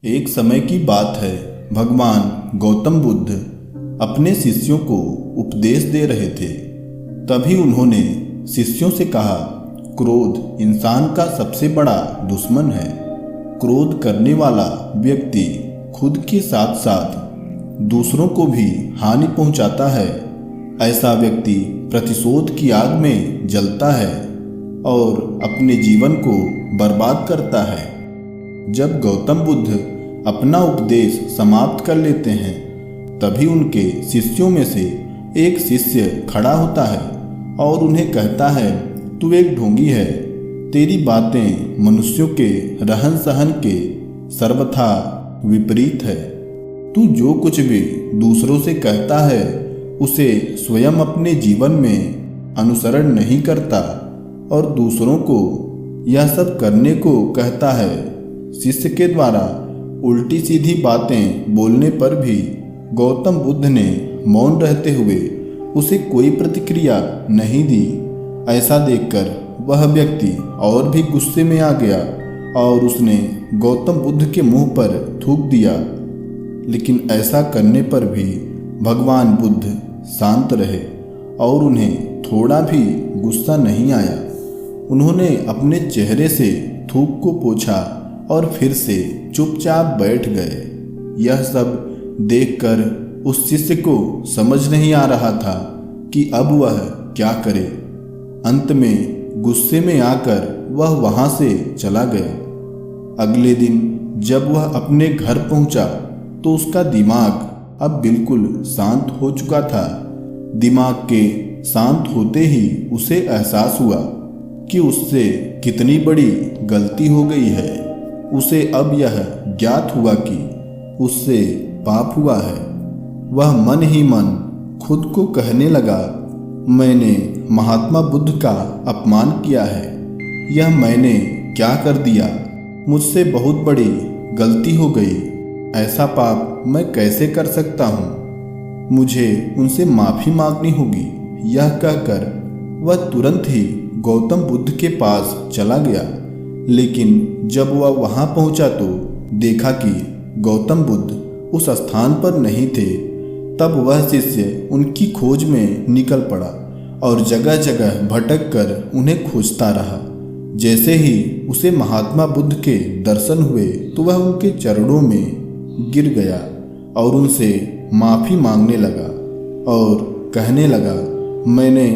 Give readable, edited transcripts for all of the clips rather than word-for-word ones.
एक समय की बात है, भगवान गौतम बुद्ध अपने शिष्यों को उपदेश दे रहे थे। तभी उन्होंने शिष्यों से कहा, क्रोध इंसान का सबसे बड़ा दुश्मन है। क्रोध करने वाला व्यक्ति खुद के साथ साथ दूसरों को भी हानि पहुंचाता है। ऐसा व्यक्ति प्रतिशोध की आग में जलता है और अपने जीवन को बर्बाद करता है। जब गौतम बुद्ध अपना उपदेश समाप्त कर लेते हैं, तभी उनके शिष्यों में से एक शिष्य खड़ा होता है और उन्हें कहता है, तू एक ढोंगी है। तेरी बातें मनुष्यों के रहन सहन के सर्वथा विपरीत है। तू जो कुछ भी दूसरों से कहता है, उसे स्वयं अपने जीवन में अनुसरण नहीं करता और दूसरों को यह सब करने को कहता है। शिष्य के द्वारा उल्टी सीधी बातें बोलने पर भी गौतम बुद्ध ने मौन रहते हुए उसे कोई प्रतिक्रिया नहीं दी। ऐसा देखकर वह व्यक्ति और भी गुस्से में आ गया और उसने गौतम बुद्ध के मुंह पर थूक दिया। लेकिन ऐसा करने पर भी भगवान बुद्ध शांत रहे और उन्हें थोड़ा भी गुस्सा नहीं आया। उन्होंने अपने चेहरे से थूक को पोंछा और फिर से चुपचाप बैठ गए। यह सब देखकर उस शिष्य को समझ नहीं आ रहा था कि अब वह क्या करे। अंत में गुस्से में आकर वह वहां से चला गया। अगले दिन जब वह अपने घर पहुंचा तो उसका दिमाग अब बिल्कुल शांत हो चुका था। दिमाग के शांत होते ही उसे एहसास हुआ कि उससे कितनी बड़ी गलती हो गई है। उसे अब यह ज्ञात हुआ कि उससे पाप हुआ है। वह मन ही मन खुद को कहने लगा, मैंने महात्मा बुद्ध का अपमान किया है। यह मैंने क्या कर दिया? मुझसे बहुत बड़ी गलती हो गई। ऐसा पाप मैं कैसे कर सकता हूँ? मुझे उनसे माफ़ी मांगनी होगी। यह कहकर वह तुरंत ही गौतम बुद्ध के पास चला गया। लेकिन जब वह वहां पहुंचा तो देखा कि गौतम बुद्ध उस स्थान पर नहीं थे। तब वह शिष्य उनकी खोज में निकल पड़ा और जगह जगह भटक कर उन्हें खोजता रहा। जैसे ही उसे महात्मा बुद्ध के दर्शन हुए तो वह उनके चरणों में गिर गया और उनसे माफ़ी मांगने लगा और कहने लगा, मैंने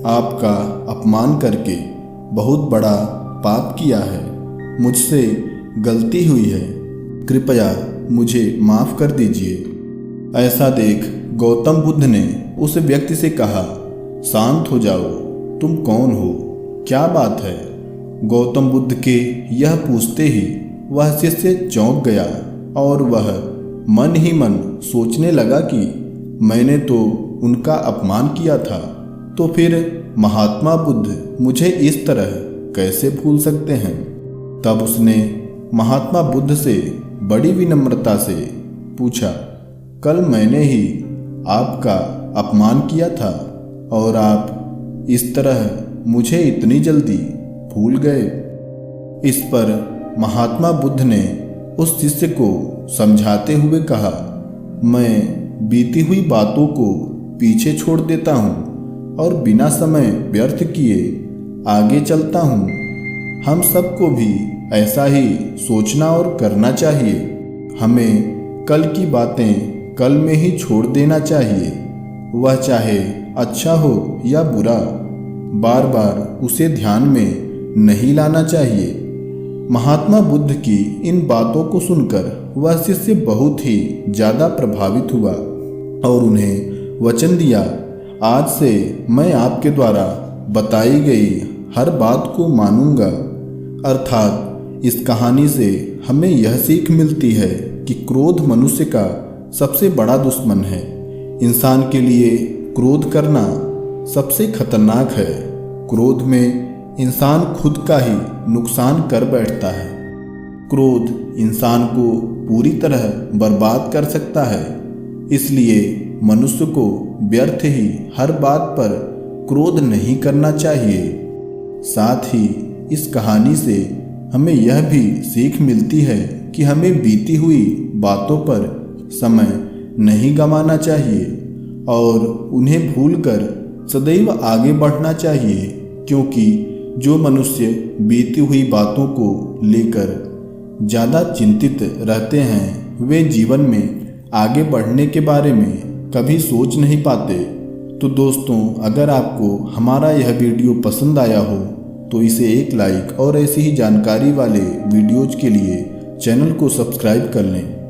आपका अपमान करके बहुत बड़ा पाप किया है। मुझसे गलती हुई है। कृपया मुझे माफ़ कर दीजिए। ऐसा देख गौतम बुद्ध ने उस व्यक्ति से कहा, शांत हो जाओ। तुम कौन हो? क्या बात है? गौतम बुद्ध के यह पूछते ही वह शिष्य चौंक गया और वह मन ही मन सोचने लगा कि मैंने तो उनका अपमान किया था, तो फिर महात्मा बुद्ध मुझे इस तरह कैसे भूल सकते हैं? तब उसने महात्मा बुद्ध से बड़ी विनम्रता से पूछा, कल मैंने ही आपका अपमान किया था और आप इस तरह मुझे इतनी जल्दी भूल गए? इस पर महात्मा बुद्ध ने उस शिष्य को समझाते हुए कहा, मैं बीती हुई बातों को पीछे छोड़ देता हूँ और बिना समय व्यर्थ किए आगे चलता हूँ। हम सबको भी ऐसा ही सोचना और करना चाहिए। हमें कल की बातें कल में ही छोड़ देना चाहिए। वह चाहे अच्छा हो या बुरा, बार बार उसे ध्यान में नहीं लाना चाहिए। महात्मा बुद्ध की इन बातों को सुनकर वह शिष्य बहुत ही ज़्यादा प्रभावित हुआ और उन्हें वचन दिया, आज से मैं आपके द्वारा बताई गई हर बात को मानूंगा। अर्थात इस कहानी से हमें यह सीख मिलती है कि क्रोध मनुष्य का सबसे बड़ा दुश्मन है। इंसान के लिए क्रोध करना सबसे खतरनाक है। क्रोध में इंसान खुद का ही नुकसान कर बैठता है। क्रोध इंसान को पूरी तरह बर्बाद कर सकता है। इसलिए मनुष्य को व्यर्थ ही हर बात पर क्रोध नहीं करना चाहिए। साथ ही इस कहानी से हमें यह भी सीख मिलती है कि हमें बीती हुई बातों पर समय नहीं गंवाना चाहिए और उन्हें भूलकर सदैव आगे बढ़ना चाहिए, क्योंकि जो मनुष्य बीती हुई बातों को लेकर ज़्यादा चिंतित रहते हैं वे जीवन में आगे बढ़ने के बारे में कभी सोच नहीं पाते। तो दोस्तों, अगर आपको हमारा यह वीडियो पसंद आया हो तो इसे एक लाइक और ऐसी ही जानकारी वाले वीडियोज़ के लिए चैनल को सब्सक्राइब कर लें।